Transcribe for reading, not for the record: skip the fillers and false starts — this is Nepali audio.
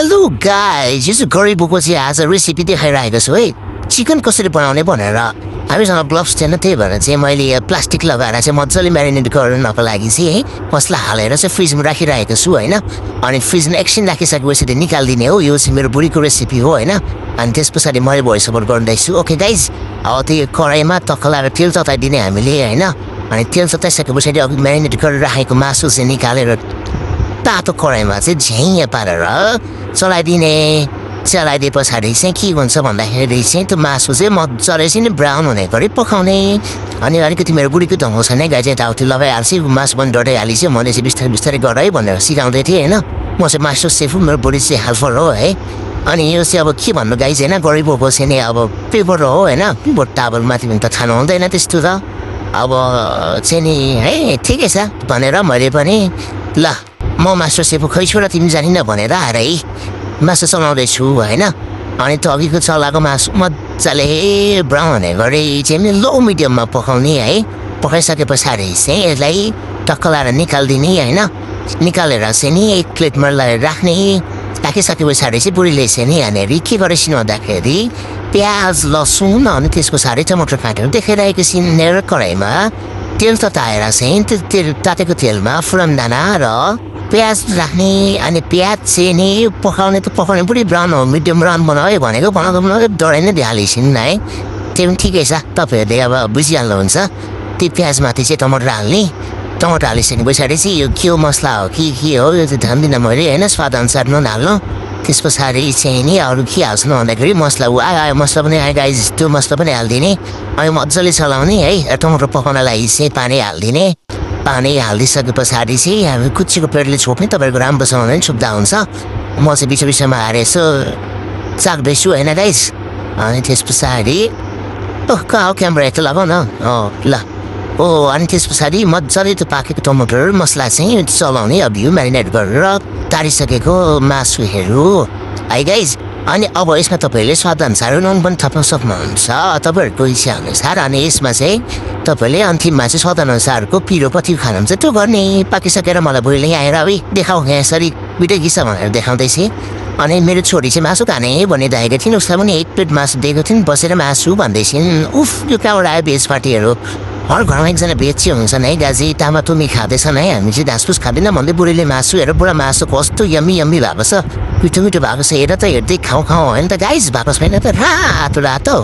Hello guys, यो चाहिँ गरिबको चाहिँ आज रेसिपी देखाइरहेको छु है। चिकन कसरी बनाउने भनेर हामीसँग ग्लोभ्स थिएन, त्यही भएर चाहिँ मैले प्लास्टिक लगाएर चाहिँ मजाले म्यारिनेट गर्नको लागि चाहिँ है मसला हालेर चाहिँ फ्रिजमा राखिरहेको छु हैन। अनि फ्रिजमा एकछिन राखिसकेपछि चाहिँ निकाल्दिने हो। यो चाहिँ मेरो बुढीको रेसिपी हो हैन। अनि त्यसपछि मैले भोइस ओभर गर्दैछु। ओके गाइज, अब त्यो कराईमा तकलाएर तेल तताइदिने हामीले हैन। अनि तेल तताइसकेपछि अघि म्यारिनेट गरेर राखेको मासु चाहिँ निकालेर तातो कराईमा चाहिँ झ्याङ पारेर चलाइदिने। चलाइदिए पछाडि चाहिँ के हुन्छ भन्दाखेरि चाहिँ त्यो मासु चाहिँ मजाले चाहिँ ब्राउन हुने गरी पकाउने। अनि अलिकति मेरो बुढीको ढङ्ग छैन, गाई चाहिँ यताउति लगाइहाल्छ, मासु पनि डढाइहालिन्छ। मैले चाहिँ बिस्तारै बिस्तारै गराइ भनेर सिकाउँदै थिएँ होइन। म चाहिँ मास्टर सेफ, मेरो बुढी चाहिँ हेल्पर हो है। अनि यो चाहिँ अब के भन्नु गाई चाहिँ होइन, गरिबको चाहिँ नि अब पेपर हो होइन। पेपर टावल माथि पनि त खानु हुँदैन त्यस्तो त। अब चाहिँ नि है ठिकै छ भनेर मैले पनि ल म मास्टर सेफ खै छोरा तिमी जानिन भनेर आएर है मासु चलाउँदैछु होइन। अनि त अघिको चलाएको मासु मजाले ब्राउन हुने गरी चाहिँ लो मिडियममा पकाउने है। पकाइसके पछाडि चाहिँ यसलाई टक्क लाएर निकालिदिने होइन। निकालेर चाहिँ नि एक प्लेटमा लगाएर राख्ने। राखिसके पछाडि चाहिँ बुढीले चाहिँ नि यहाँनिर के गरेछिन् भन्दाखेरि प्याज लसुन अनि त्यसको साह्रै टमाटर काटेर देखाइरहेको छिन् कराईमा तेल तताएर चाहिँ त्यो तेल तातेको तेलमा फुरनदाना र प्याज राख्ने। अनि प्याज चाहिँ नि पकाउने त पकाउने पुरै ब्राउन हो, मिडियम ब्राउन बनायो भनेको बनाउँदा डढाइ नै दिइहालिसिन् है। त्यो पनि ठिकै छ, तपाईँहरूले अब बुझिहाल्नुहुन्छ। त्यो प्याजमाथि चाहिँ टमाटर हाल्ने। टमाटर हालिसके पछाडि चाहिँ यो के हो मसला हो के हो यो चाहिँ ध्यान मैले होइन। स्वादअनुसार नुन हाल्नु। त्यस पछाडि चाहिँ नि अरू के हाल्छन् भन्दाखेरि मसला आयो मसला पनि आयो गाइज, त्यो मसला पनि हालिदिने। अनि मजाले चलाउने है। टमाटर पकाउनलाई चाहिँ पानी हालिदिने। पानी हालिदिइसके पछाडि चाहिँ हामी कुच्चीको पेडले छोप्ने। तपाईँको राम्रोसँगले पनि छोप्दा हुन्छ। म चाहिँ बिच बिचमा हारेर यसो चाख्दैछु होइन गाइज। अनि त्यस पछाडि कहाँ हो क्यामेरा यता लगाउ न ल अनि त्यस पछाडि मजाले त्यो पाकेको टमाटर मसला चाहिँ चलाउने। अब यो म्यारिनेट गरेर तारिसकेको मासुहरू है गाइज। अनि अब यसमा तपाईँहरूले स्वादअनुसार नुन पनि थप्न सक्नुहुन्छ तपाईँहरूको इच्छा अनुसार। अनि यसमा चाहिँ तपाईँहरूले अन्तिममा चाहिँ स्वादअनुसारको पिरो कति खानुहुन्छ त्यो गर्ने। पाकिसकेर मलाई बुढीले आएर है देखाऊ यहाँ यसरी बिटै गिस भनेर देखाउँदैछ। अनि मेरो छोरी चाहिँ मासु खाने भनिरहेको थिइन्, उसलाई पनि एक प्लेट मासु दिएको थिइन् बसेर मासु भन्दैछिन्। उफ यो कहाँबाट आयो भेज पार्टीहरू। हर घरमा एकजना भेज चाहिँ हुन्छन् है गाजी, तामा तुमी खाँदैछन् है, हामी चाहिँ घाँसफुस खाँदैन भन्दै बुढीले मासु हेर पुरा मासु कस्तो यम्मी यम्मी भएको छ, मिठो मिठो भएको छ, हेर त हेर्दै खाउँ होइन त गाइज। भएको छैन त रातो रातो।